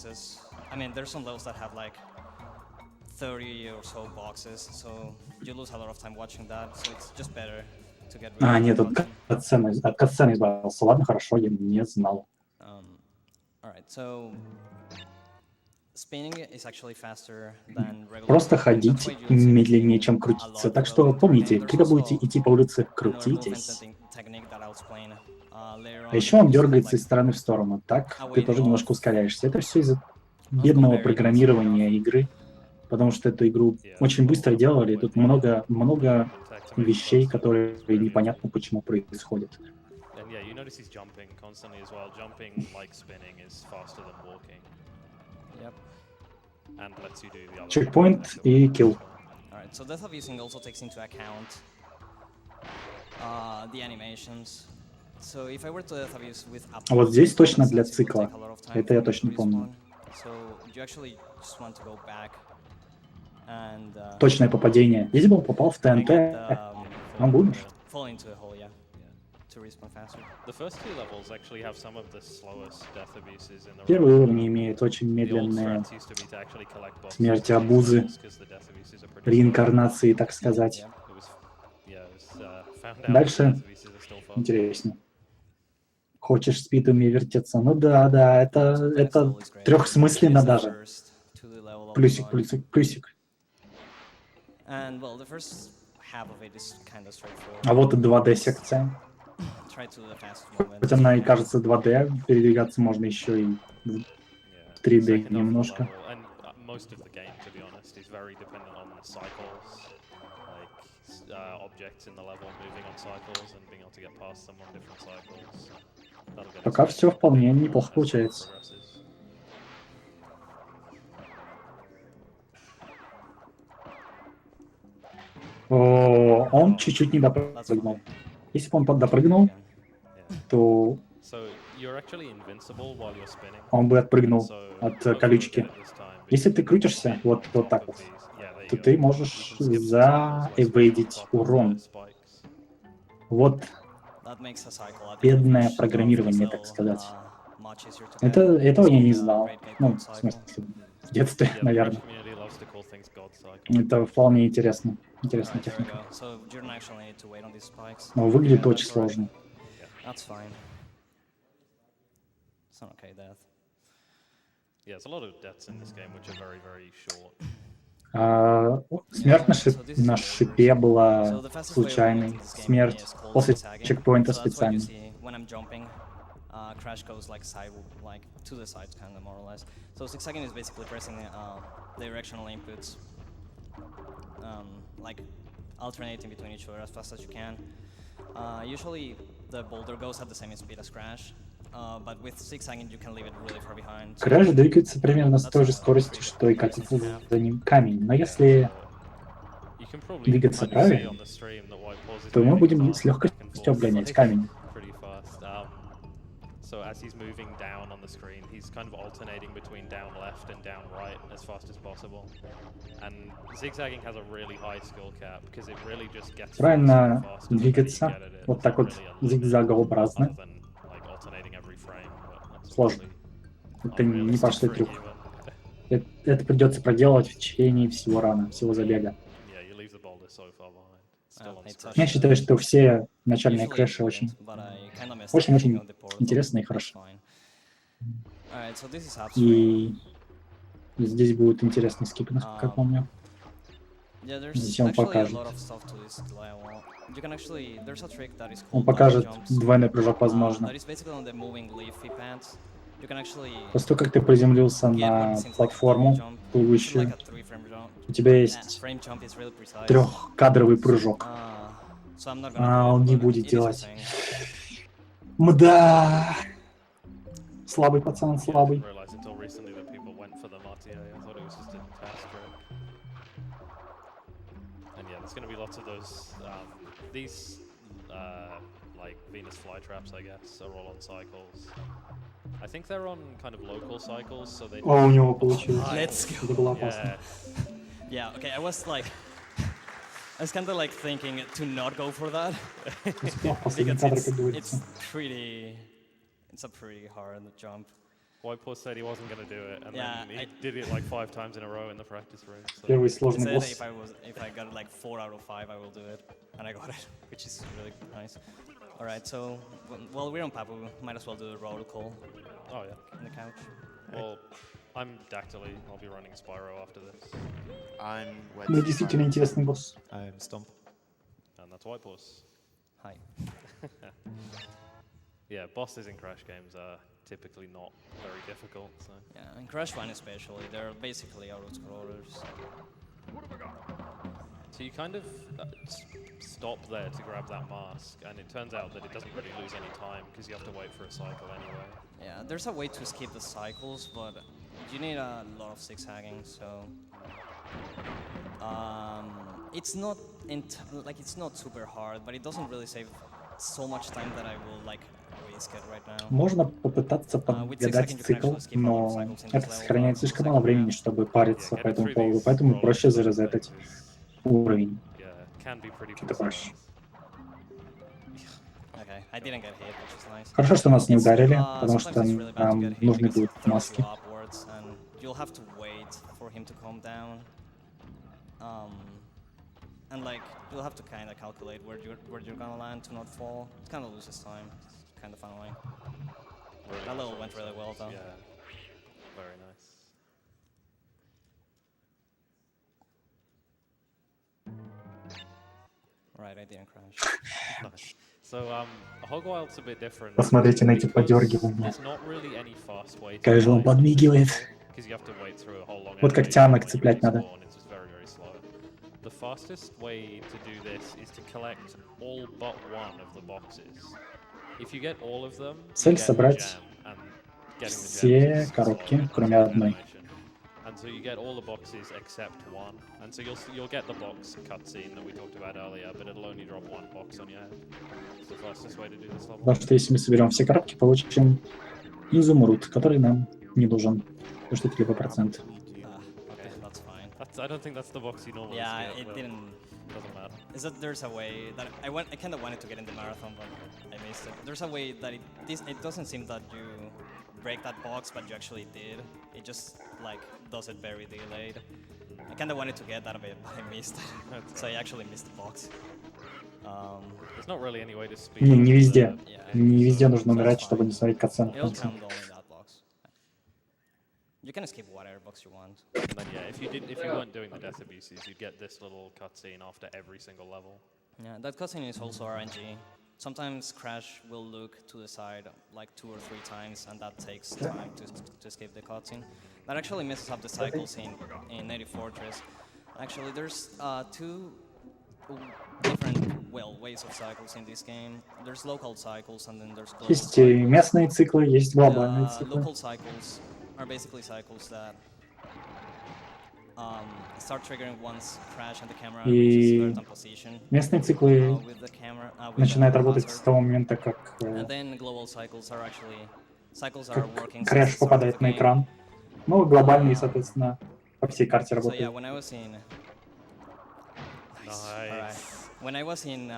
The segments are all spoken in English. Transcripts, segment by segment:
boxes. I mean, there's some levels that have like 30 or so boxes, so you lose a lot of time watching that, so it's just better to get rid of нет, that тут function. от катсцены избавился. Ладно, хорошо, я не знал. Alright, so spinning is actually faster than regular Просто jumping. That's ходить why you'll see me медленнее, spinning чем a крутиться. lot Так early что in the game. помните, There's когда будете also идти по улице, another movement крутитесь. technique that I'll explain later А on. еще он It's дергается like из стороны в сторону. Так a ты way тоже немножко ускоряешься. Это все из-за of бедного comparing and showing off. программирования игры, потому что эту игру очень быстро делали, и тут много вещей, которые непонятно почему происходят. And yeah, you notice he's jumping constantly as well. Jumping, like spinning, is faster than walking. Yep. And lets you do the other Чекпоинт и килл. Alright, so death abusing also takes into account the animations. So if I were to death abuse with А вот здесь точно для цикла. Это я точно помню. So you actually just want to go back and Точное попадение. Если бы он попал в ТНТ, он умер. fall into a hole, yeah. To respawn faster. The first two levels actually have some of the slowest death abuses in the Первый уровень имеет очень медленные смерти, обузы, реинкарнации, так сказать. Дальше интереснее. Хочешь спидами вертеться? Ну да, это трехсмысленно даже. Плюсик, плюсик, плюсик. А вот и 2D секция. Хоть она и кажется 2D, передвигаться можно еще и в 3D немножко. Пока все вполне неплохо получается. О, он чуть-чуть не допрыгнул. Если бы он допрыгнул, то он бы отпрыгнул от колючки. Если ты крутишься вот так вот, то ты можешь заэвейдить урон. Вот бедное программирование, так сказать. Этого я не знал. Ну, в смысле, в детстве, наверное. Это вполне интересно. Интересная техника. Но выглядит очень сложно. Смерть на шипе была случайной. Смерть после чекпоинта специальной. Crash goes like to the sides, kind of more or less. So zigzagging is basically pressing directional inputs, like alternating between each other as fast as you can. Usually the boulder goes at the same speed as Crash, but with zigzagging you can leave it really far behind. Crash двигается примерно с той же скоростью, что и катится за ним камень, но если двигаться правильно, то мы будем с легкостью обгонять камень. So as he's moving down on the screen, he's kind of alternating between down left and down right as fast as possible. And zigzagging has a really high skill cap because it really just gets правильно двигаться вот так вот зигзагообразно. Сложно. Это не простой трюк. Это придется проделать в течение всего рана, всего забега. Я считаю, что все начальные крэши очень интересные и хороши. И здесь будет интересный скип, насколько я помню. Здесь он покажет. Он покажет двойной прыжок, возможно. После того, как ты приземлился на платформу плывущую, у тебя есть трехкадровый прыжок. Он не будет делать. Мда! Слабый пацан, слабый. Like Venus flytraps, I guess, are all on cycles. I think they're on kind of local cycles, so they. О, у него получилось. Let's go. Это было опасно. Yeah. Okay. I was kind of like thinking to not go for that because it's a pretty hard jump. White Paw said he wasn't going to do it, and Yeah, then he did it like 5 times in a row in the practice room. So. Первый He сложный said босс. if I got like 4 out of 5, I will do it, and I got it, which is really nice. All right, so well, we're on Papu. Might as well do the roll call. Oh yeah. On the couch. Well, I'm Dactyly. I'll be running Spyro after this. I'm Ну, действительно интересный босс. I'm Stomp. And that's White Paws. Hi. Yeah, bosses in Crash games are typically not very difficult. So. Yeah, in Crash 1 especially, they're basically auto-scrollers. So you kind of stop there to grab that mask, and it turns out that it doesn't really lose any time because you have to wait for a cycle anyway. Yeah, there's a way to skip the cycles, but you need a lot of zigzagging, so it's not it's not super hard, but it doesn't really save so much time that I will like risk it right now. Можно попытаться подгадать цикл, но это сохраняет слишком мало времени, чтобы париться по этому поводу, поэтому проще зарезетать уровень. Что-то проще. Okay, I didn't get hit, which is nice. Хорошо, что нас не ударили, потому что нам нужны будут маски. You'll have to wait for him to calm down. And like you'll have to kind of calculate where you're gonna land to not fall. It kind of loses time. It's kind of annoying. Really that level went really well though. Yeah, very nice. Right, I didn't crash. Nice. So Hogwild's a bit different. Посмотрите на эти подергивания. There's not really any fast way. Как же он подмигивает. Because you have to wait through a whole long. Вот как тянок цеплять надо. It's just very, very slow. The fastest way to do this is to collect all but one of the boxes. If you get all of them, Цель собрать все коробки, кроме одной. And so you get all the boxes except one. And so you'll get the box cutscene that we talked about earlier, but it'll only drop one box on your head. It's the fastest way to do this level. Потому что если мы соберем все коробки, получим изумруд, который нам не нужен. Потому что это либо процент. Okay, that's fine. I don't think that's the box you normally see. Yeah, it didn't. Doesn't matter. Is that there's a way that I kind of wanted to get in the marathon, but I missed it. There's a way that it doesn't seem that you break that box, but you actually did. It just like does it very delayed. I kind of wanted to get that a bit, but I missed it. So I actually missed the box. There's not really any way to speed. Не везде. Не везде нужно умирать, чтобы не смотреть катсцену. It'll count only that box. You can skip whatever box you want. And then yeah, if you weren't doing the death abuses, you'd get this little cutscene after every single level. Yeah, that cutscene is also RNG. Sometimes Crash will look to the side like 2 or 3 times, and that takes time to skip the cutscene. That actually messes up the cycles in Native Fortress. Actually, there's 2 different ways of cycles in this game. There's local cycles, and then there's global Есть cycles. местные циклы, есть глобальные циклы. Local cycles are basically cycles that start triggering once Crash and the camera reaches certain position. Местные циклы начинают работать с того момента, как Crash попадает на экран. Ну, глобальные, соответственно, по всей карте работают. When I was in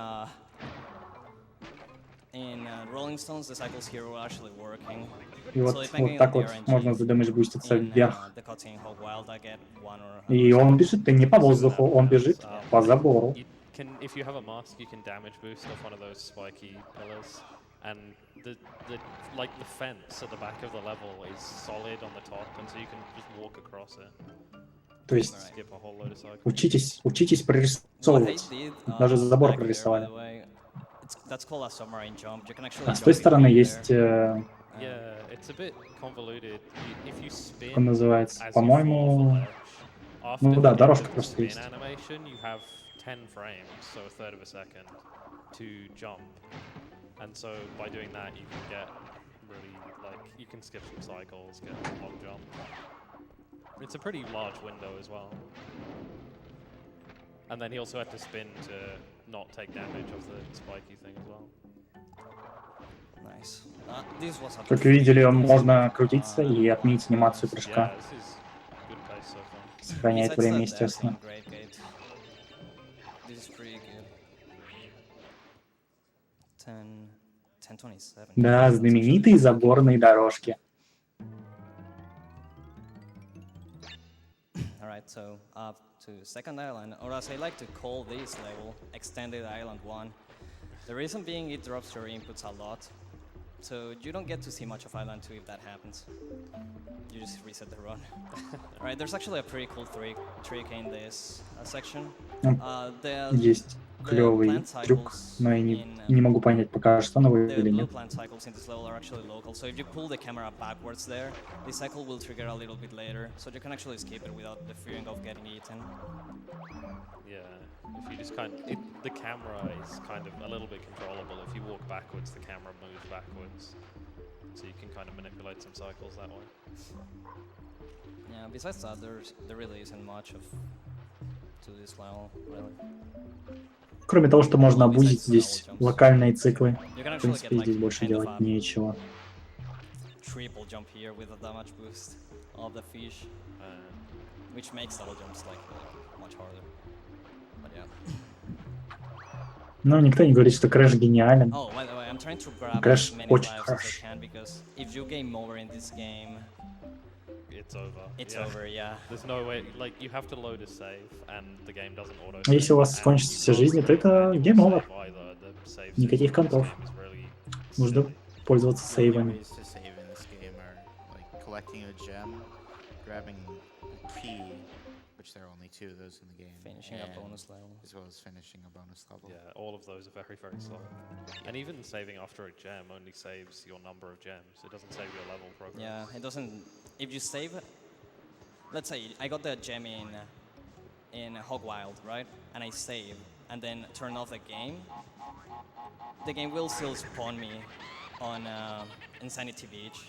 Rolling Stones, the cycles here were actually working. И вот так вот можно задэмэдж-буститься вверх. И он бежит не по воздуху, он бежит по забору. If you have a mask, you can damage boost off one of those spiky pillars, and the fence at the back of the level is solid on the top, and so you can just walk across it. То есть учитесь прорисовывать. Даже забор прорисовали. А с той стороны есть, как он называется, по-моему, ну да, дорожка просто есть. 10 frames, so a third of a second, to jump. And so by doing that, you can get really, you can skip some cycles, get a long jump. It's a pretty large window as well. And then he also had to spin to not take damage of the spiky thing as well. Nice. Как видели, можно крутиться и отменить анимацию прыжка. Сохраняет время, естественно. Да, знаменитые заборные дорожки. Alright, so up to second island, or as I like to call this level, Extended Island 1. The reason being it drops your inputs a lot, so you don't get to see much of Island 2 if that happens. You just reset the run. Alright, there's actually a pretty cool trick in this section. Есть клевый трюк, но я не могу понять пока что он его или The blue нет. plant cycles in this level are actually local, so if you pull the camera backwards there, the cycle will trigger a little bit later, so you can actually skip it without the fearing of getting eaten. Yeah, if you just the camera is kind of a little bit controllable. If you walk backwards, the camera moves backwards, so you can kind of manipulate some cycles that way. Yeah, besides that, there really isn't much to this level, really. Кроме того, что можно обузить здесь локальные циклы. В принципе, здесь больше делать нечего. Triple jump here with a damage boost of the fish, which makes double jumps like much harder. But yeah. Но никто не говорит, что Crash гениален. Oh, by the way, I'm trying to grab Crash as many очень lives хорош. as I can because if you game over in this game, it's over. It's over, yeah. There's no way, like, you have to load a save, and the game doesn't auto. Если у вас кончатся все жизни, то это game over. Никаких контов. Нужно пользоваться сейвами. Collecting a gem, grabbing a key, which there are only 2 of those in the game, Finishing a bonus level. as well as finishing a bonus level. Yeah, all of those are very, very slow. And even saving after a gem only saves your number of gems. It doesn't save your level progress. Yeah, it doesn't. If you save, let's say I got the gem in Hog Wild, right? And I save, and then turn off the game. The game will still spawn me on Insanity Beach.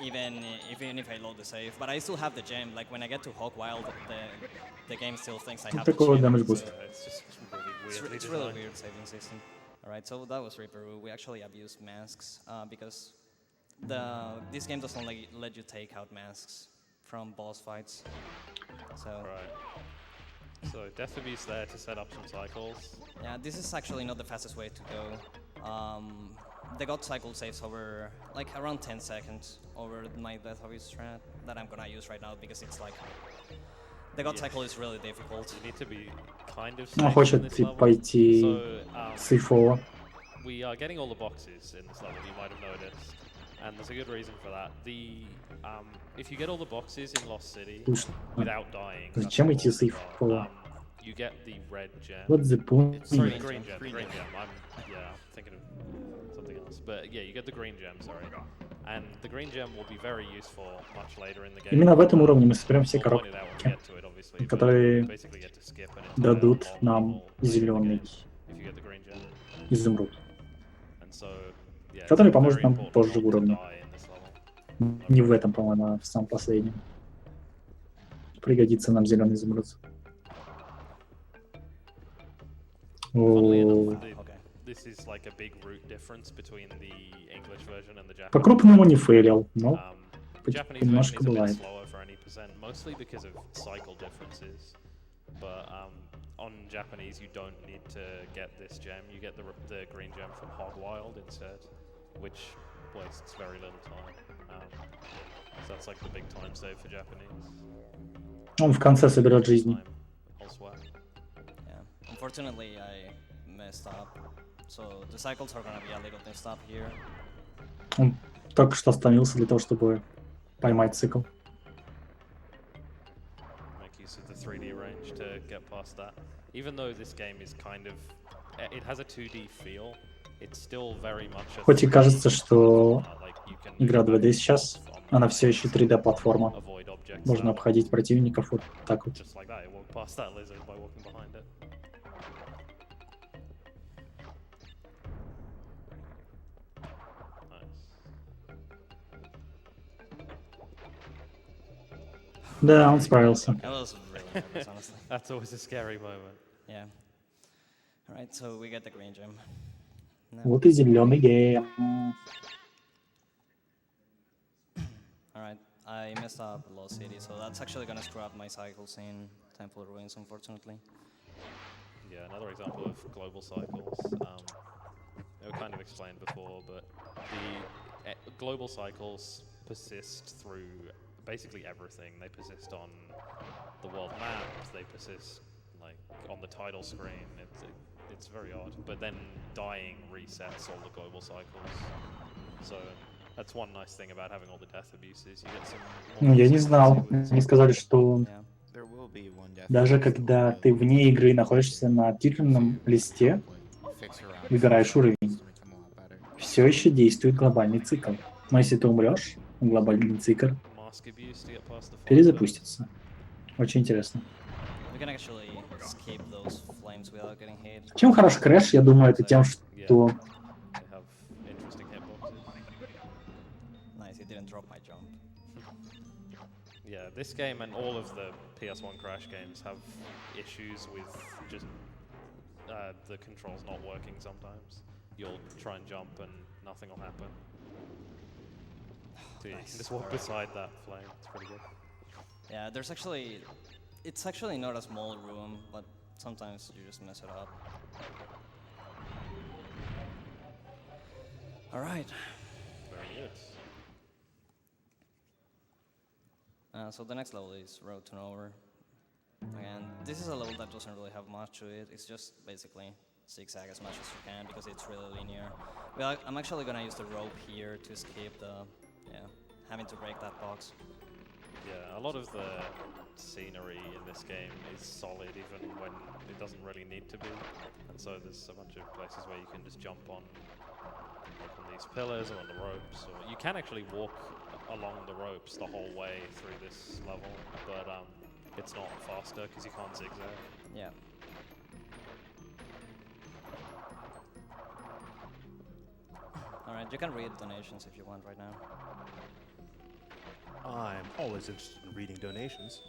Even if I load the save, but I still have the gem. Like when I get to Hog Wild, the game still thinks I have the Такой gem. damage boost. It's just really It's really weird saving system. Alright, so that was Reaper. We actually abused masks because this game doesn't let you take out masks from boss fights. So Right. So Death Abuse there to set up some cycles. yeah, this is actually not the fastest way to go. They got cycle saves over like around 10 seconds over my Death Abuse strat that I'm gonna use right now because it's like the God cycle is really difficult. You need to be kind of Он safe in хочет this level. пойти So, сейфово. we are getting all the boxes in this level, you might have noticed. And there's a good reason for that. If you get all the boxes in Lost City without dying, Зачем идти сейфово? you get the red gem. What's the point? Sorry, Green green gem. gem. Green gem. I'm thinking of something else. But yeah, you get the green gem, sorry. And the green gem will be very useful much later in the game. Именно в этом уровне мы соберем все We'll point it коробки, out when we get to it, obviously, but которые you basically get to skip an entire дадут long нам level in the зеленый game if you get the green gem. изумруд, And so, yeah, который it's поможет very нам important позже not в to уровне. die in this level. Не в этом, по-моему, а в самом последнем. Пригодится нам зеленый изумруд. Funnily О, enough, this is like a big root difference between the English version and the Japanese. По-крупному не фейлил, но The Japanese немножко version is a bit бывает. slower for any percent, mostly because of cycle differences. But on Japanese, you don't need to get this gem. You get the green gem from Hog Wild instead, which wastes very little time. So that's like the big time save for Japanese. Он в конце соберет жизни. Time elsewhere. Yeah. Unfortunately, I messed up, so the cycles are gonna be a little messed up here. Он только что остановился для того, чтобы поймать цикл. Make use of the 3D range to get past that. Even though this game is kind of, it has a 2D feel, it's still very much a Хоть и 3D, кажется, что like you can игра move back 2D and сейчас, forth on она the все еще 3D-платформа. avoid objects Можно that обходить противников вот так вот. just like that. It walked past that lizard by walking behind it. Nice. Да, он справился. That was really nervous, honestly. That's always a scary moment. Yeah. Alright, so we get the green gem. Now- Вот и зеленый гейм. Alright, I messed up Lost City, so that's actually gonna screw up my cycles in Temple Ruins, unfortunately. Yeah, another example of global cycles. They were kind of explained before, but the global cycles persist through basically everything. They persist on the world map. They persist like on the title screen. It's very odd. But then dying resets all the global cycles. So that's one nice thing about having all the death abuses. You get some. Ну, я не знал. Они сказали, что There will be one death даже abuse that когда will ты вне игры находишься на титульном листе, fix around выбираешь to уровень, become a lot better. все еще действует глобальный цикл. Но если ты умрешь, глобальный цикл Mask abuse to get past the fire перезапустится. Очень интересно. We can actually escape those flames without getting hit. Чем хорош Crash, я думаю, это тем, что They have interesting hitboxes. Nice, he didn't drop my jump. Yeah, this game and all of the PS1 Crash games have issues with just the controls not working sometimes. You'll try and jump and nothing will happen. So you can just walk beside that flame, it's pretty good. Yeah, there's actually... It's actually not a small room, but sometimes you just mess it up. Alright. Very good. So the next level is Road to Nowhere. And this is a level that doesn't really have much to it. It's just basically zigzag as much as you can because it's really linear. Well, I'm actually gonna use the rope here to escape the, having to break that box. Yeah, a lot of the scenery in this game is solid even when it doesn't really need to be. And so there's a bunch of places where you can just jump on, like on these pillars or on the ropes. Or you can actually walk along the ropes the whole way through this level, but it's not faster because you can't zigzag. Yeah. Alright, you can read donations if you want right now. I'm always interested in reading donations.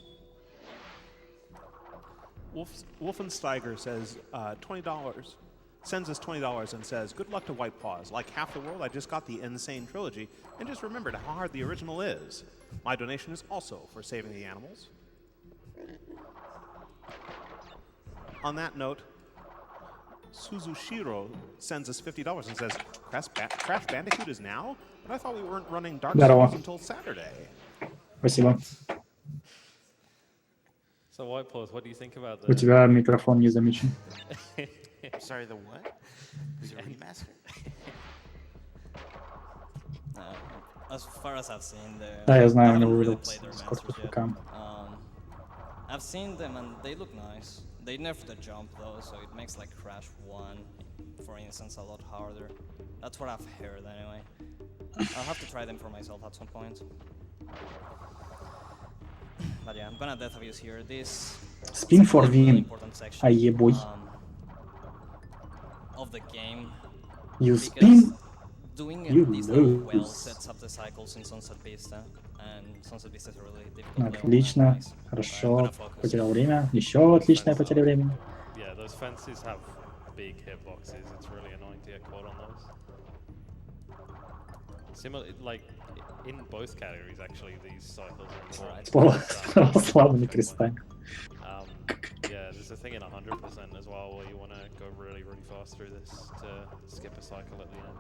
Wolfensteiger says $20, sends us $20 and says, good luck to White Paws. Like half the world, I just got the Insane Trilogy and just remembered how hard the original is. My donation is also for saving the animals. On that note, Suzushiro sends us $50 and says, Crash Bandicoot is now? But I thought we weren't running Dark Здорово. Souls until Saturday. Спасибо. So White Paws, what do you think about У тебя микрофон не замечен. Sorry, the what? Is it a remaster? As far as I've seen, Да, я I знаю, у haven't него really вылет played the скоро remasters yet. ПК. I've seen them and they look nice. They nerfed the jump though, so it makes like Crash 1, for instance, a lot harder. That's what I've heard anyway. I'll have to try them for myself at some point. But yeah, I'm gonna death abuse here. This Spin is a for really win. important section Ае бой. of the game. You Because spin, doing you this level well lose. sets up the cycles in Sunset Vista, and Sunset Vista is a really difficult level. Отлично, and nice. хорошо. I'm gonna focus. Потерял время. Еще отличная потеря времени. Yeah, those fences have big hitboxes. It's really annoying to get caught on those. Similar, like in both categories, actually, these cycles are important. Слабыми крестами. Yeah, there's a thing in 100% as well where you want to go really, really fast through this to skip a cycle at the end.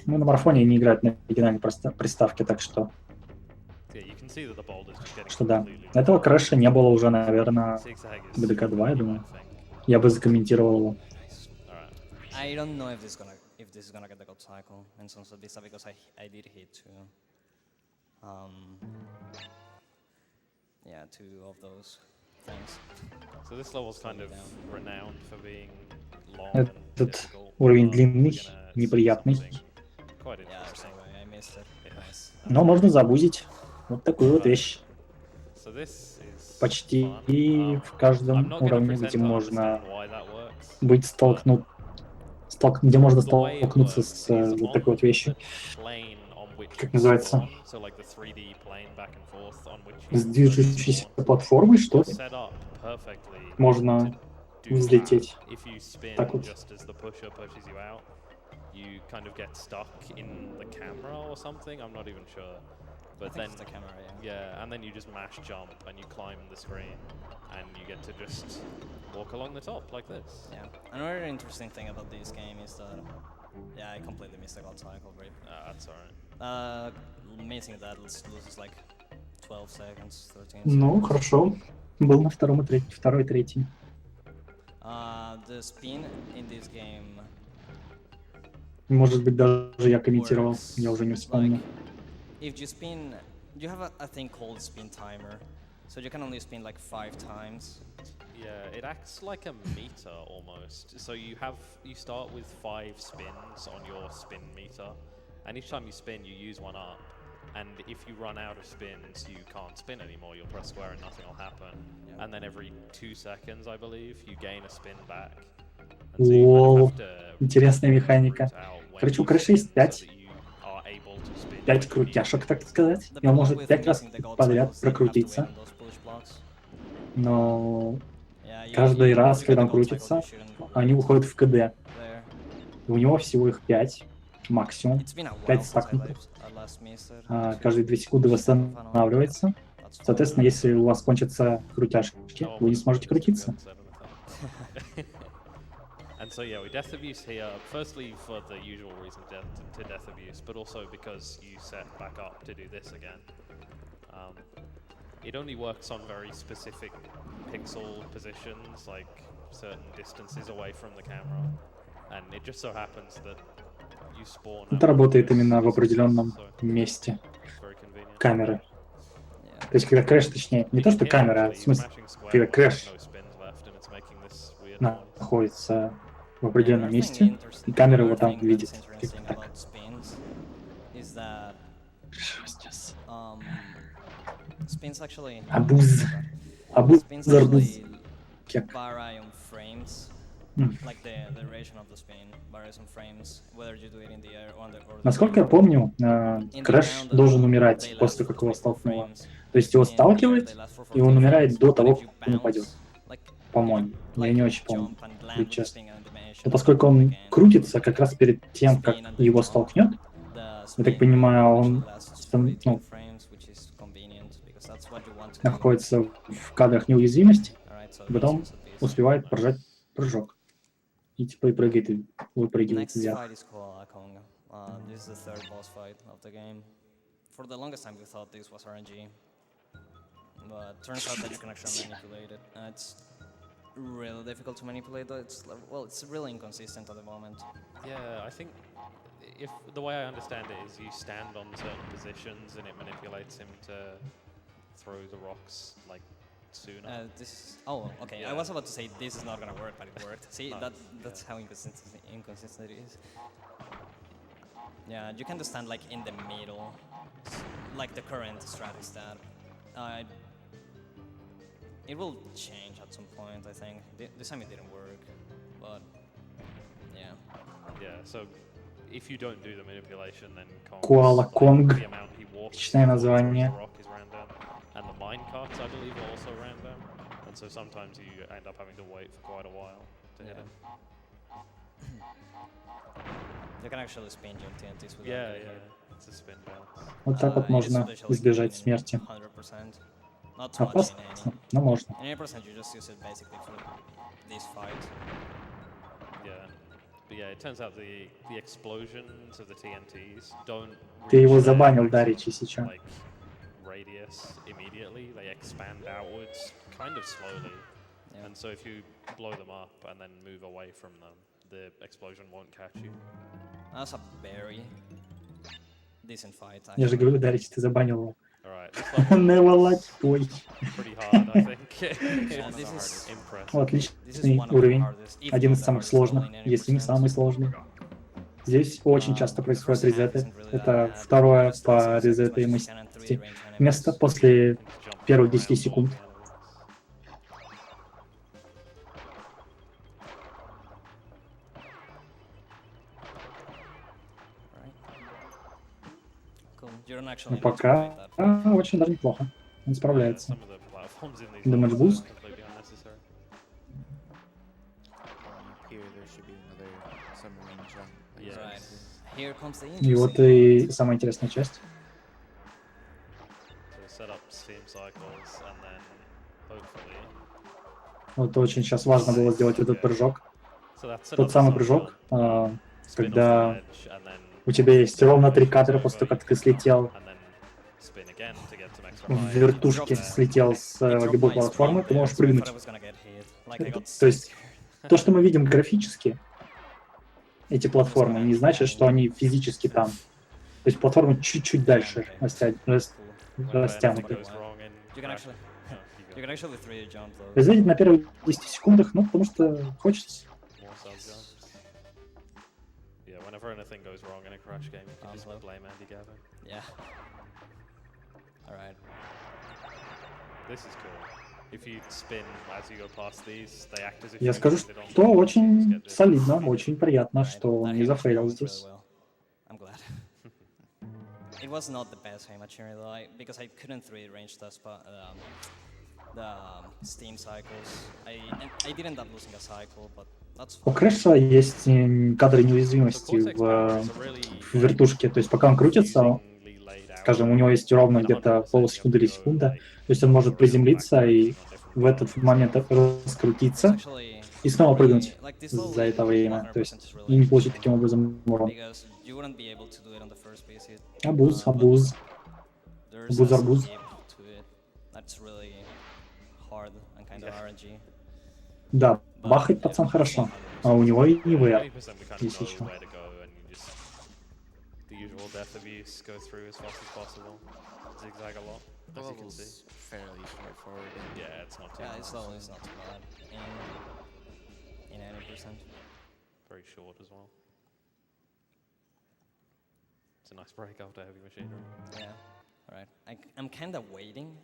Ну, на марафоне не играют на оригинальной приставке, так что... Yeah, you can see that the boulder's just getting Что да. completely Этого крэша не было уже, наверное, Zigzag is в ГДК 2, я думаю. I think. Я бы закомментировал его. Alright. I don't know if this is gonna get the God cycle in Sunset Vista because I did hit two. Yeah, two of those things. So this level's kind of renowned for being long and Этот difficult. уровень We're длинный, gonna see неприятный. something quite Yeah, interesting. sorry, I missed it. Nice. Но можно забузить. Вот такую вот вещь. So this is Почти fun. в каждом I'm not gonna уровне, pretend где to можно understand why that works, быть but где можно the way it столкнуться works с is вот on такой вот вещью. the plane on which Как you называется? spawn, so like the 3D plane back and forth on which you С движущейся spawn, платформой, что you're ли? set up perfectly Можно to do взлететь. that. If you spin Так вот. just as the pusher pushes you out, you kind of get stuck in the camera or something. I'm not even sure. But I think then, it's the camera, yeah. yeah, and then you just mash jump and you climb the screen, and you get to just walk along the top like this. Yeah. Another interesting thing about this game is that, yeah, I completely missed the god cycle, right? That's alright. Missing that loses like 12 seconds, 13 Ну, seconds. хорошо. Был на втором и второй, третий. The spin in this game Может быть, даже я комментировал, я уже не вспомню. like, if you spin, you have a thing called spin timer, so you can only spin like 5 times. Yeah, it acts like a meter almost. So you start with 5 spins on your spin meter, and each time you spin, you use one up. And if you run out of spins, you can't spin anymore. You'll press square and nothing will happen. Yeah. And then every 2 seconds, I believe, you gain a spin back. And so you kind of have to Интересная механика. root out when Короче, у you крыши есть spin so 5 that you are able to spin 5 when you крутяшек, так сказать. The И он problem может with 5 раз missing the god подряд cycles is that you have to wait прокрутиться. on those push blocks. Но Yeah, каждый раз, you когда он get the god крутится, cycle, you shouldn't они уходят в КД. there. У него всего их 5 максимум. It's been a while 5 since I стакнутых. last missed it. Каждые 2 секунды восстанавливается. That's Соответственно, если у вас кончатся крутяшки, No one вы не was сможете supposed to be крутиться. upset about that. And so yeah, we death abuse here, firstly for the usual reason to death abuse, but also because you set back up to do this again. It only works on very specific pixel positions, like certain distances away from the camera, and it just so happens that you spawn. Это работает именно в определенном месте It's very convenient. камеры. Yeah. То есть, когда крэш, точнее, не то, что камера, а в смысле, когда крэш находится в определенном месте, и камера его там видит. Так. Spins actually Абуз. Абуз, spins арбуз. actually Кек. vary on frames, М. like the duration of the spin varies on frames, whether you do it in the air or on the Насколько я помню, крэш должен умирать после того, как его столкнуло. То есть его сталкивает, и он умирает до того, как он упадет. По-моему. Я не очень помню, быть честно. Но поскольку он крутится как раз перед тем, как его столкнет, я так понимаю, он находится в кадрах неуязвимости, и потом успевает прожать прыжок. И типа и прыгает, и выпрыгивает вверх. This is the third boss fight of the game. For the longest time we thought this was RNG, but turns out that you can actually manipulate it. It's really difficult to manipulate though. It's really inconsistent at the moment. Yeah, I think if the way I understand it is you stand on certain positions and it manipulates him to throw the rocks like sooner. Okay. Yeah. I was about to say this is not gonna work, but it worked. See, No. that's how inconsistent it is. Yeah, you can just stand like in the middle, like the current strat is that. It will change at some point, I think. This time it didn't work, but yeah. Yeah, so if you don't do the manipulation, then Koala Kong. the amount he walks Отличное towards the название. rock is random, and the mine carts, I believe, are also random, and so sometimes you end up having to wait for quite a while to hit Yeah. him. You can actually spin your TNTs without Yeah, getting yeah, hit. it's a spin bounce. Вот так вот It is можно especially избежать convenient, смерти. 100%. Not too much in Опасно, но можно. any. In 80% you just use it basically for this fight. Yeah, but yeah, it turns out the explosions of the TNTs don't. Ты его reach their забанил, да, maximum, Ричи, сейчас. like radius immediately. They expand outwards kind of slowly, Yeah. and so if you blow them up and then move away from them, the explosion won't catch you. That's a very decent fight. Я же Actually. говорю, да, Ричи, ты забанил его. All right, this level Never like boy. pretty hard, I think. Yeah, It's this is impressive. this is Отличный one of the уровень. hardest, if Один not из the самых hardest сложных, level in если не 80%. самый сложный. Здесь очень часто происходят First half резеты. isn't really Это that bad. второе Just по 36 seconds, резетаемости. cannon, 3 range enemies. Место после Jump первых around 10 all секунд. the enemies. Right. Cool. You don't actually Но need to пока fight that. очень даже неплохо. Он Yeah, справляется. some of the platforms in these Damage levels boost? are completely unnecessary. Up here, there should be another submarine jump. that Yeah. you can Right. do. Here comes the И вот interesting и самая интересная часть. restream cycles, and then hopefully. Вот очень сейчас важно было сделать этот прыжок. So that's Тот another самый sub прыжок, jump, spin off the когда ledge, and then у тебя есть ровно 3 finish кадра is после over, того, you как ты come слетел back, and then spin again to get some extra в height, вертушке, and then слетел с It dropped любой my платформы, screen ты there, можешь so I thought прыгнуть. I was gonna get hit. Like I got То so есть scared. то, что мы видим графически, эти I'm just платформы, gonna не значит, что они физически там. То есть платформы чуть-чуть дальше Okay. Cool. whenever anything растянуты. goes wrong in You can Crash. actually, Oh, you go. you can actually 3D jump though. Вы знаете, на первых 10 секундах, ну, потому что хочется. More sub jumps. Yeah, whenever anything goes wrong in a Crash game, you can just Slow. blame Andy Gavin. Yeah. All right. This is cool. If you spin as you go past these, they act as if Я you скажу, landed on что them. очень Just get this. солидно, очень приятно, Right. что That он не aim actually зафейлил went здесь. really well. I'm glad. It was not the best aim actually though, because I couldn't 3D range the Steam cycles. I did end up losing a cycle, but that's У fine. Крэша есть кадры So неуязвимости Cortex Power в is a really вертушке. То есть пока он крутится, confusingly laid out скажем, у него есть ровно and где-то 100% полсекунды или you have to go, секунда. like, То есть он может forward or приземлиться backward и on different в этот buttons. момент It's раскрутиться actually и снова really, прыгнуть like this за level это время. 100% То есть is и really не получить interesting таким образом урон. because you wouldn't be able to do it on the first visit. Абуз, But абуз. there's Абуз, a арбуз. skip to it that's really hard and kind of RNG. Да, But бахает yeah, пацан хорошо. 100%. А у него и не Yeah, ВР. 90% we kind of Если know чё. where to go, and you just the usual death abuse, go through as fast as possible, zigzag a lot, The as you can level's see. fairly straightforward. And Yeah, it's not too Yeah, hard. it's always not too bad in 90%. Very short as well. It's a nice break after heavy machinery. Yeah, alright. I'm kind of waiting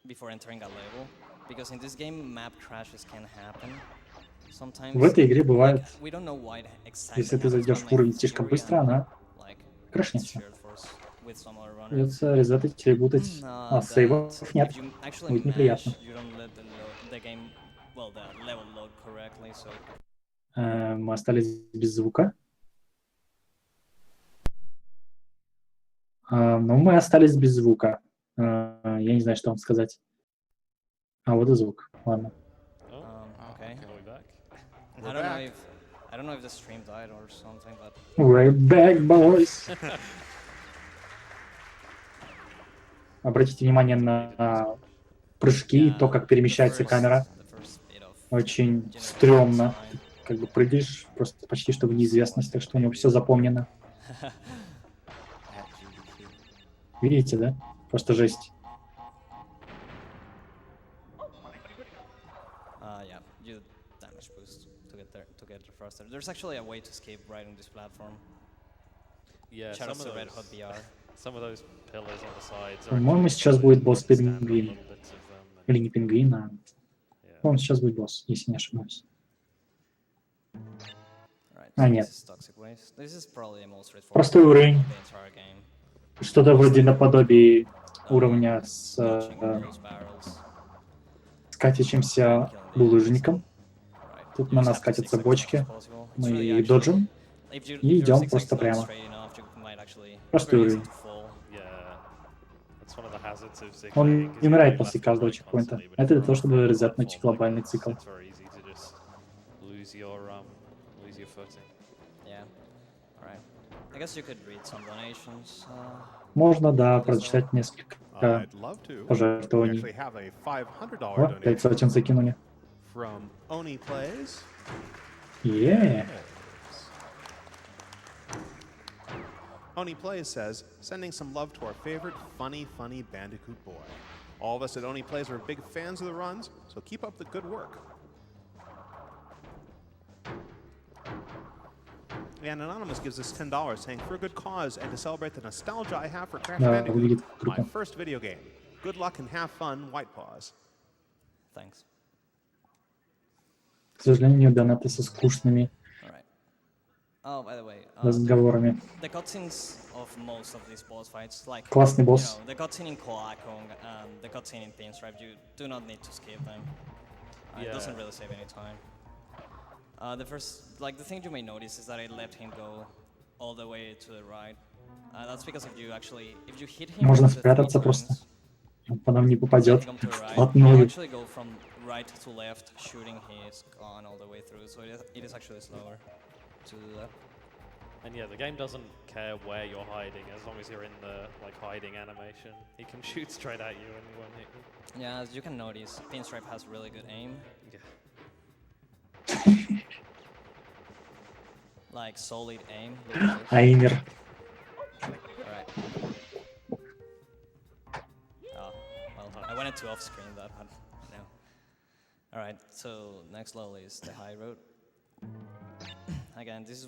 before entering a level because in this game map crashes can happen sometimes. В этой игре бывает, Like, we don't know why it exactly если ты happens, зайдешь but в my уровень слишком theory быстро, and, она like, it's крашнется. shared force with some other runners. Придется резетать, ребутать. А That сейвов нет. if you actually Будет mash, неприятно. you don't let the game, well, the level load correctly, so Мы остались без звука. Ну, мы остались без звука. Я не знаю, что вам сказать. А вот и звук. Ладно. Oh, okay. are we back? we're I don't back. know if I don't know if the stream died or something, but We're back, boys! Обратите внимание на прыжки, yeah, то, как перемещается камера. the first bit of Очень generating стрёмно. design. Как бы прыгаешь просто почти что в неизвестность, так что у него все запомнено. At SGDQ. Видите, да? Просто жесть. Yeah, you damage boost to get there faster. There's actually a way to escape right on this platform. Yeah, Shout out some to of Red Hot those, VR. some of those pillars on the sides are По-моему, actually сейчас solid. будет You босс can stand on пингвин. little bits of them and- Или не пингвин, а... yeah. По-моему, сейчас будет босс, если не ошибаюсь. Right. А, So нет. this is toxic waste. This is probably the most straightforward Простой уровень. of the entire game. Что-то вроде наподобие уровня с Dodging those barrels. катящимся булыжником. Right. Тут You на just нас have to катятся zigzag as бочки. much as possible. It's Мы really и actually- доджим. If you, И if your идем zigzags просто not прямо. straight enough, you might actually Простой very easy уровень. to fall. Yeah. That's one of the hazards of zigzagging, Он 'cause не you умирает can после left and каждого right чекпоинта. constantly, but Это if для you're того, on a чтобы flat резетнуть platform like глобальный this, цикл. it's very easy to just lose your footing. Yeah. Alright. I guess you could read some donations. Можно, да, прочитать несколько I'd love to. We пожертвований. actually have a $500 Вот, 5 donation сотен закинули. from Oni Plays. Е, Oni Plays says, sending some love to our favorite funny Bandicoot boy. All of us at Oni Plays are big fans of the runs, so keep up the good work. And Anonymous gives us $10 saying, for a good cause and to celebrate the nostalgia I have for Crash Да, Bandicoot, выглядит my круто. first video game. Good luck and have fun, White Paws. Thanks. К сожалению, донаты со скучными Alright. Oh, by the way, разговорами. the cutscenes of most of these boss fights, like Классный you босс. know, the cutscene in Koakong and the cutscene in Pinstripe, you do not need to skip them. It doesn't Yeah. really save any time. The first, like the thing you may notice is that I let him go all the way to the right. That's because if you hit him Можно the 3 спрятаться просто. times, по нам не So попадет if you come to the right, he'll вплотную. actually go from right to left, shooting his gun all the way through. So it is actually slower to do that. And yeah, the game doesn't care where you're hiding as long as you're in the like hiding animation. He can shoot straight at you and you won't hit him. Yeah, as you can notice, Pinstripe has really good aim. Yeah. Like solid aim. Look at this. Аймер. Alright. Oh, well, I went too off screen that had no. Alright, so next level is the high road. Again, this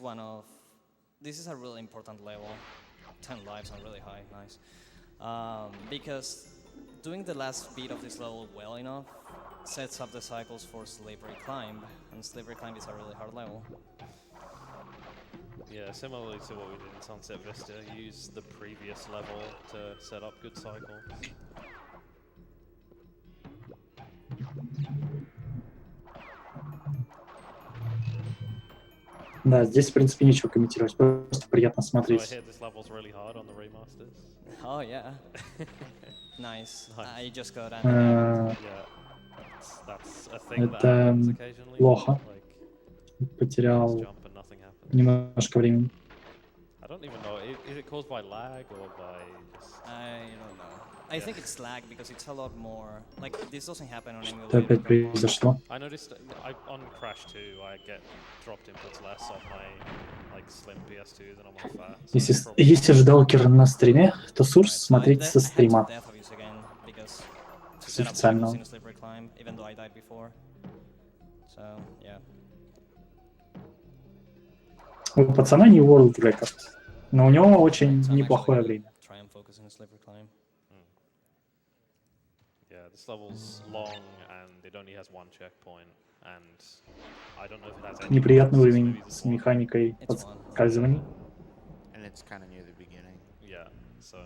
is a really important level. 10 lives are really high, nice. Because doing the last beat of this level well enough sets up the cycles for Slippery Climb, and Slippery Climb is a really hard level. Yeah, similarly to what we did in Sunset Vista, use the previous level to set up good cycles. Да, здесь, в принципе, нечего комментировать, просто приятно So I смотреть. hear this level's really hard on the remasters. Oh yeah. Nice. Nice. I just got an Э, Yeah, that's a thing that Это happens occasionally. плохо. Like, Потерял jump and nothing happens. немножко времени. I don't even know. Is it caused by lag or by just? I don't know. I think it's lag because it's a lot more like this doesn't happen on Что emulator. опять произошло? I noticed on Crash 2 I get dropped inputs less on my like slim PS2 than on my fat. So Если, it's probably- если ждал Кир на стриме, то Сурс Right, so смотрите I со had to стрима. death abuse again because to С set up официального. cycles in a slippery climb, even though I died before. So yeah. У пацана не World Record, но у него очень So I'm неплохое actually время. gonna try and focus on a slippery climb. Yeah, this level's long and it only has one checkpoint, and I don't know if it has any. Неприятный bonuses, уровень maybe с there's one. механикой It's one. подскальзываний. And it's kind of near the beginning. Yeah, so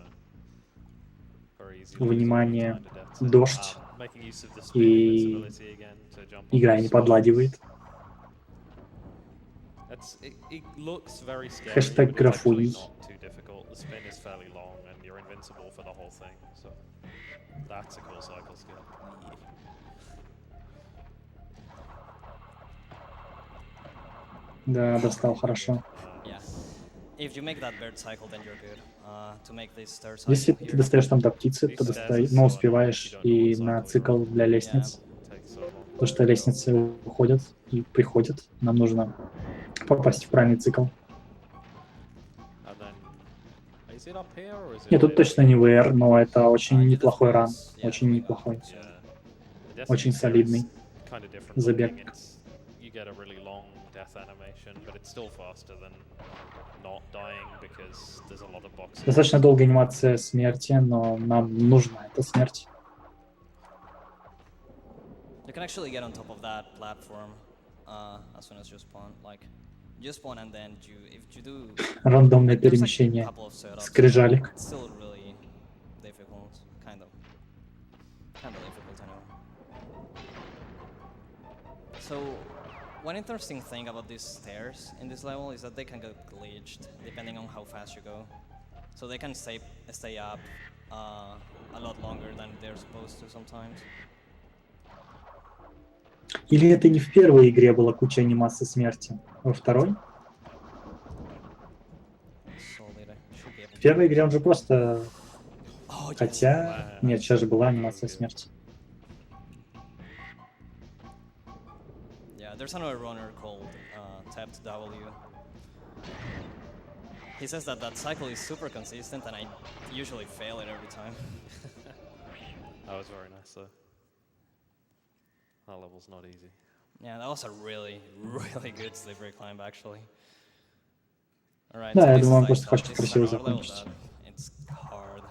very easy. to Внимание, lose behind a death дождь. zone. Making use of the И spin invincibility again to jump on игра the не side. подладивает. It looks very scary. Хэштег but it's actually графоний. not too difficult. The spin is fairly long and you're invincible for the whole thing. So that's a cool cycle skill. Да, достал хорошо. Yeah. If you make that bird cycle, then you're good. To make this third cycle Если ты here. достаешь там до птицы, то но успеваешь и на цикл для лестниц. Takes so long. Потому что лестницы уходят и приходят. Нам нужно попасть в правильный цикл. And then, is it up here or is it Нет, тут way точно back? не ВР, но это очень you неплохой just ран. lose, yeah, Очень way неплохой. back. Yeah. The death Очень meter is солидный kind of different забег. looking. You get a really long death animation, but it's still faster than not dying because there's a lot of boxes. Достаточно долгая анимация смерти, но нам нужна эта смерть. You can actually get on top of that platform as soon as you spawn. Like, you spawn and then if you do. Рандомное Like, there's actually a перемещение. couple of setups. Скрижалик. It's still really difficult, kind of difficult anyway. So, one interesting thing about these stairs in this level is that they can get glitched depending on how fast you go. So they can stay up a lot longer than they're supposed to sometimes. Или это не в первой игре была куча анимации смерти? Во второй? В первой игре он же просто... Oh, yes. Хотя... Нет, сейчас же была анимация смерти. Yeah, there's another runner called Tapped W. He says that cycle is super consistent and I usually fail it every time. That was very nice though. That level's not easy. Yeah, that was a really, really good slippery climb actually. Alright, Да, я this is думаю, он like просто the- хочет this is красиво another level закончить. that it's hard.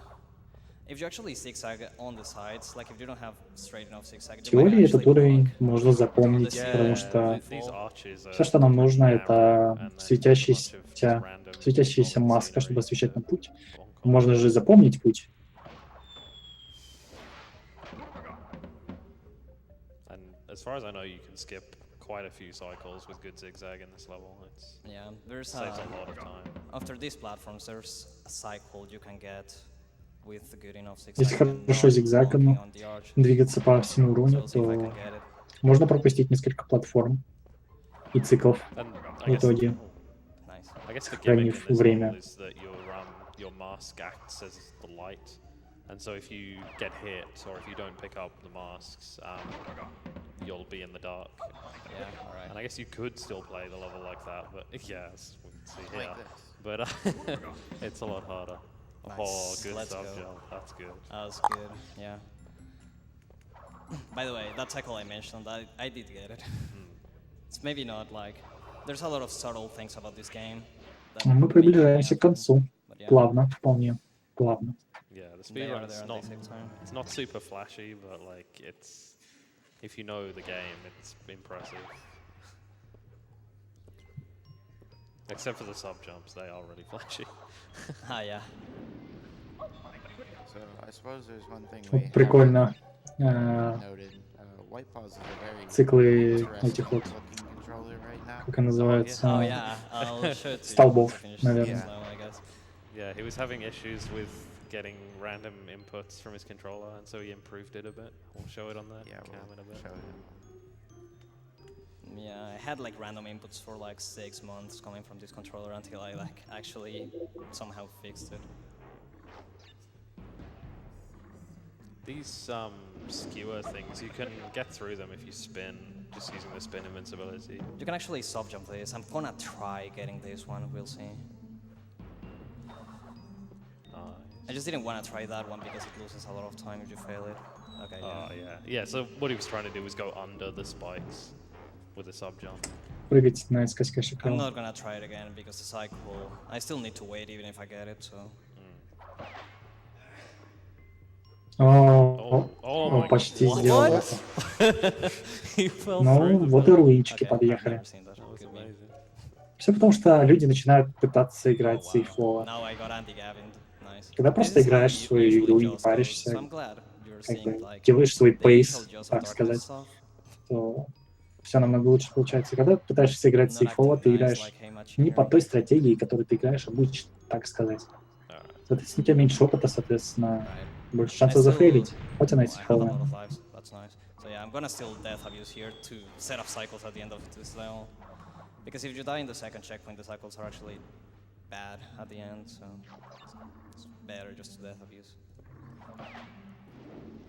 If you actually zigzag on the sides, like if you don't have straight enough zigzag, В you might теории этот actually уровень block. можно запомнить, Yeah, потому что these arches are все, что нам нужно, narrow, это and then a bunch of светящаяся random маска, scenery, чтобы освещать нам путь. bonk on. Можно же запомнить путь. And as far as I know, you can skip quite a few cycles with good zigzag in this level. It Yeah, there's saves a lot of time. after these platforms, there's a cycle you can get with good enough Если zigzag хорошо and not зигзагом blocking on the arch. двигаться по всему уровню, So we'll see if I то can get it. можно пропустить несколько платформ и циклов And I в guess, итоге, oh, Nice. I guess the gimmick сохранив in this время. level is that your mask acts as the light, and so if you get hit or if you don't pick up the masks, you'll be in the dark. Yeah, alright. And I guess you could still play the level like that, but yes, we can see here. Like this. But it's a lot harder. Nice. Oh, good Let's sub go. jump. That's good. That was good, yeah. By the way, that tackle I mentioned, I did get it. It's maybe not like... There's a lot of subtle things about this game. that Мы maybe приближаемся you к концу. but yeah, Плавно, вполне плавно. Yeah, the they are speedrun there is and not, they take time. it's not super flashy, but like it's, if you know the game, it's impressive. Except for the sub jumps, they are really flashy. Ah, yeah. So I suppose there's one thing we Вот haven't прикольно. noted. White Paws is a very Циклы interesting этих вот, looking controller right now. как они называются, Oh, yeah. I'll show it to you столбов, once I finish наверное. this level, I guess. Yeah, he was having issues with getting random inputs from his controller, and so he improved it a bit. We'll show it on that Yeah, cam in a we'll bit. show it. Yeah, I had like random inputs for like 6 months coming from this controller until I like actually somehow fixed it. These skewer things, you can get through them if you spin, just using the spin invincibility. You can actually soft jump this. I'm gonna try getting this one, we'll see. I just didn't want to try that one because it loses a lot of time if you fail it. Okay, yeah. Oh, yeah. Yeah, so what he was trying to do was go under the spikes with a sub jump. Прыгать на скачка I'm шикарно. not gonna try it again because the cycle... I still need to wait even if I get it, so... Oh my почти God. сделал What? это. He fell Ну, through the вот и floor. руинчики Okay, I've подъехали. never seen that. That was Good meme. amazing. Все потому, что люди начинают пытаться играть Oh, с сейфлоа. Now I got anti-gavined. Nice. Когда This просто is how играешь you свою usually игру и не just goes, паришься, so I'm glad you're как seeing бы like делаешь свой the пейс, usual Joseph так Darkness сказать, stuff. то все намного лучше получается. Когда ты пытаешься играть Not сейфово, acting ты nice, играешь like, hey, much не по here. той стратегии, которой ты играешь обычно, так сказать. Alright. Соответственно, у тебя меньше опыта, соответственно, Right. больше I шансов still- зафейлить. Хоть она и Oh, I have a сейфовая. lot of lives. That's nice. So yeah, I'm gonna still death abuse here to set up cycles at the end of this level. Because if you die in the second checkpoint, the cycles are actually bad at the end, so it's better just to death abuse.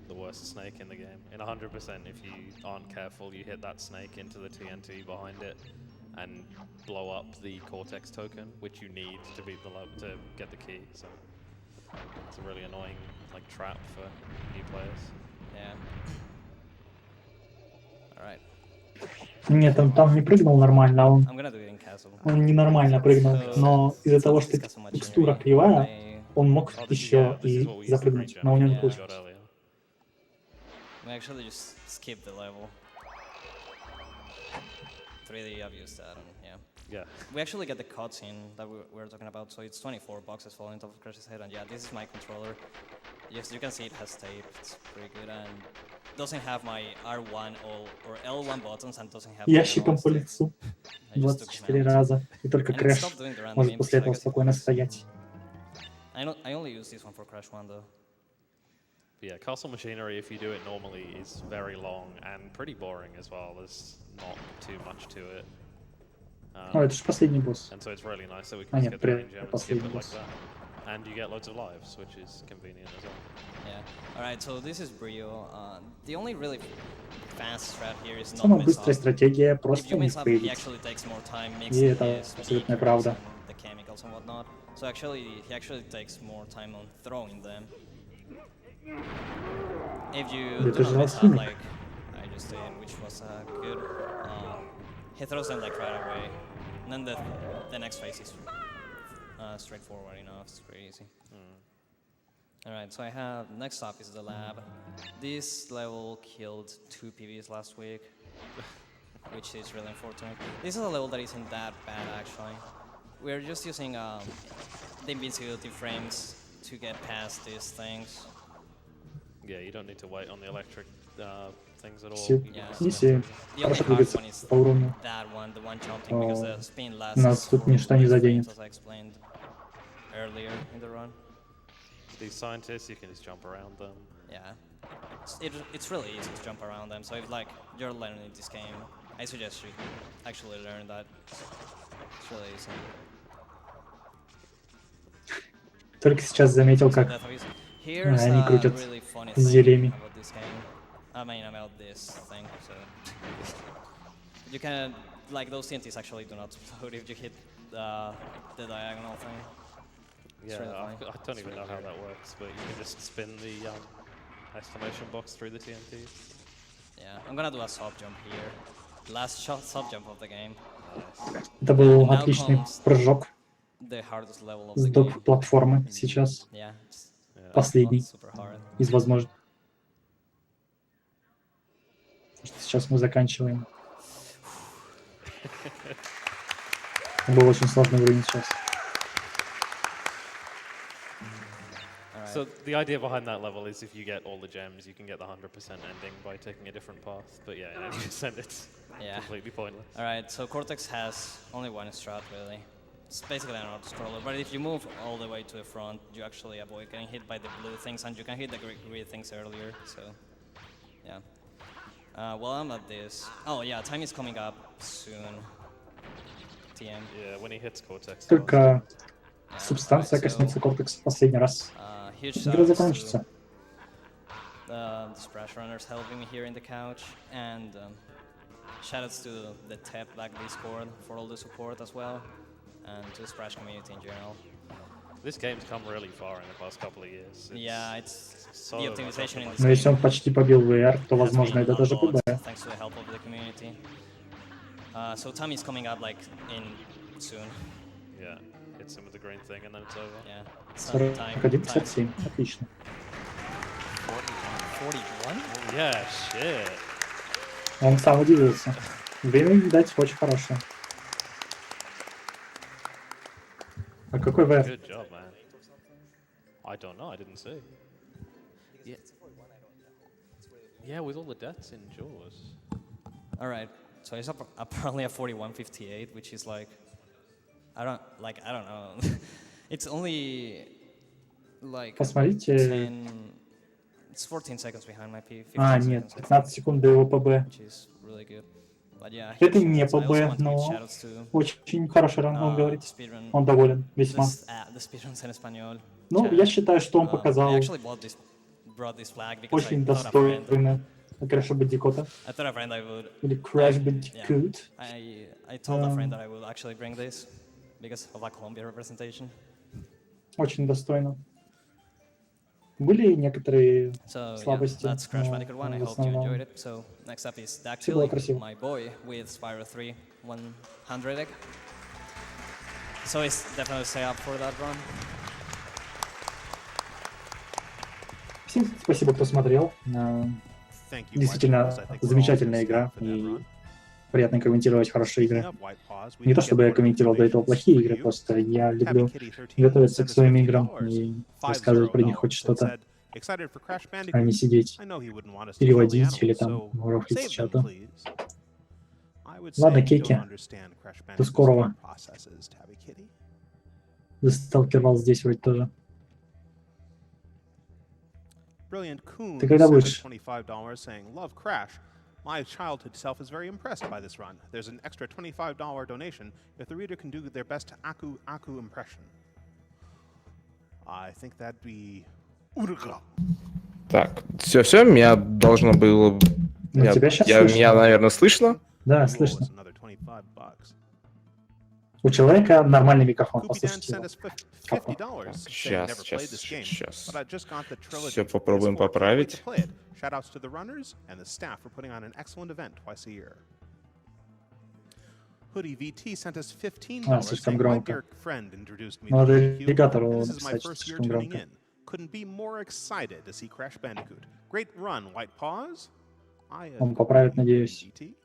The worst snake in the game. In 100%, if you aren't careful, you hit that snake into the TNT behind it and blow up the Cortex token, which you need to beat the to get the key. So it's a really annoying like trap for new players. Yeah. Alright. Нет, он там не прыгнул нормально, а он I'm gonna do it in castle. ненормально прыгнул. So, Но из-за let's того, что discuss some текстура machinery. кривая, I- он мог Oh, еще this is и what we used to запрыгнуть, pre-jump но у него не Yeah. we got получилось. earlier. We actually just skipped the level. 3D abuse that, and yeah. Yeah. We actually get the cutscene that we were talking about, so it's 24 boxes falling on top of Crash's head, and yeah, this is my controller. Yes, you can see it has tape, it's pretty good, and doesn't have my R1 or L1 buttons, and doesn't have... Ящиком по лицу I just took him 24 out. раза. И только And it Крэш stopped doing the random может inputs, после so I этого guess it спокойно works. стоять. I only use this one for Crash 1, though. But yeah, Castle Machinery, if you do it normally, is very long and pretty boring as well. There's not too much to it. О, это же последний босс. And so it's really nice that we А can just нет, get the при- range gem and skip последний it like босс. that. And you get loads of lives, which is convenient as well. Yeah. Alright, so this is Brio. The only really fast strat here is not Самая mess быстрая up. стратегия If просто you не mess up, he фейлить. actually takes more time И mixing это his абсолютная beakers правда. and the chemicals and whatnot. So actually, he actually takes more time on throwing them. If you Да do ты же not mess up, алхимик. like I just did, which was good, he throws them like right away. And then the next phase is straightforward enough, it's pretty easy. Alright, so I have, next up is the lab. This level killed 2 PVs last week, which is really unfortunate. This is a level that isn't that bad actually. We're just using the invincibility frames to get past these things. Yeah, you don't need to wait on the electric things at all. Все, You can Yeah. just не get все. through them. The only Хорошо hard двигаться one is по уровню. that one, the one jumping, because the spin lasts Нас тут for ничто не 8 заденет. frames, as I explained earlier in the run. these scientists, you can just jump around them. Yeah, it's really easy to jump around them. So if like you're learning this game, I suggest you actually learn that. It's really easy. Только сейчас заметил, So как that is, here's они a крутят really funny с thing зельями. about this game. I mean about this thing. So you can like those TNTs actually do not explode if you hit the diagonal thing. It's Yeah, really I funny. don't even know how that works, but you can just spin the exclamation box through the TNT. Yeah, I'm gonna do a sub jump here. Last shot sub jump of the game. Это был Now отличный comes прыжок the hardest level of с the доп. game. Платформы сейчас. Yeah, it's Последний super hard. из возможных. Потому что сейчас мы заканчиваем. Был очень сложный уровень сейчас. Alright. So the idea behind that level is if you get all the gems, you can get the 100% ending by taking a different path. But yeah, in any percent, it's Yeah. completely pointless. Alright, so Cortex has only one strat really. It's basically an auto-scroller, but if you move all the way to the front, you actually avoid getting hit by the blue things, and you can hit the green things earlier, so yeah. Well, I'm at this. Oh yeah, time is coming up soon. TM. Yeah, when he hits Cortex. Только Yeah, субстанция alright, so, коснется кортекса в последний раз. huge Игра shouts закончится. to the Splash Runners helping me here in the couch, and shoutouts to the TEP Black Discord for all the support as well, and to the Splash community in general. This game's come really far in the past couple of years. Yeah, it's so the much optimization in optimized. this Но если он почти побил VR, то, has возможно, been это даже unlocked ПБ. thanks to the help of the community. So time is coming up like in soon. Yeah, hits him with the green thing and then it's over. Yeah. So time. 41-57. Отлично. 41? Yeah, shit. Он сам удивился. Время, видать, очень хорошее. А какой VR? Good job, man. I don't know, I didn't see. Yeah, with all the deaths in Jaws. All right. So it's apparently a 41.58, which is like, I don't know. It's only like Посмотрите. 10. It's 14 seconds behind my P. 15 А, нет, seconds, 15 секунд до его ПБ. which is really good. But yeah, Это huge не shoutouts. I also ПБ, want to give но shoutouts to очень хороший ран, он говорит. speedrun. Он доволен, весьма. The speedruns in Espanol. Ну, chat. я считаю, что он I показал actually brought this flag because очень I thought a friend. достойно Crash Bandicoot I thought a friend I would. или Crash Bandicoot. I told a friend that I will actually bring this because of a Colombia representation. Очень достойно. Были некоторые So слабости, yeah, that's Crash но Bandicoot 1. I в hope you enjoyed основном it. So next up is Все было Dactyl, красиво. my boy, with Spyro 3 100 egg. So it's definitely stay up for that run. Всем спасибо, кто смотрел. Thank you, Действительно, White Paws. I think we're all замечательная set игра. for that И run. приятно комментировать хорошие игры. Speaking of White Paws, we Не то did чтобы get я more комментировал до этого information плохие for игры, you. просто я Tabby люблю Kitty 13 готовиться sent к us своим играм $50, и рассказывать про них хоть $50, что-то, and said, "Excited for Crash а не Bandicoot. сидеть, I know he wouldn't want us to kill the переводить или animals, там so рофлить с save them, чата. please." I would Ладно, say you Кеки, don't understand Crash до Bandicoot's скорого. thought processes, Tabby Kitty. Сталкервал здесь вроде тоже. Brilliant Coon Ты когда sent us будешь? $25 saying, "Love Crash. My childhood self is very impressed by this run. There's an extra $25 donation if the reader can do their best Aku Aku impression." I think that'd be Urga. Так, все, меня должно было... Ну, тебя сейчас слышно. Меня, наверное, слышно? Да, Rule слышно. is another $25. У человека нормальный микрофон, Koopy Dan послушайте sent его. us $50 saying never played this game, Сейчас. but I just got the trilogy. Всё попробуем PS4, can't wait поправить. to play it. Shoutouts to the runners and the staff for putting on an excellent event twice a year. Hoodie VT sent us $15 слишком saying, "My громко. dear friend introduced me to Надо GDQ, навигатору and this is my написать, first year слишком tuning громко. in. Couldn't be more excited to see Crash Bandicoot. Great run, White Paws." I Он поправит, agree, надеюсь. VT.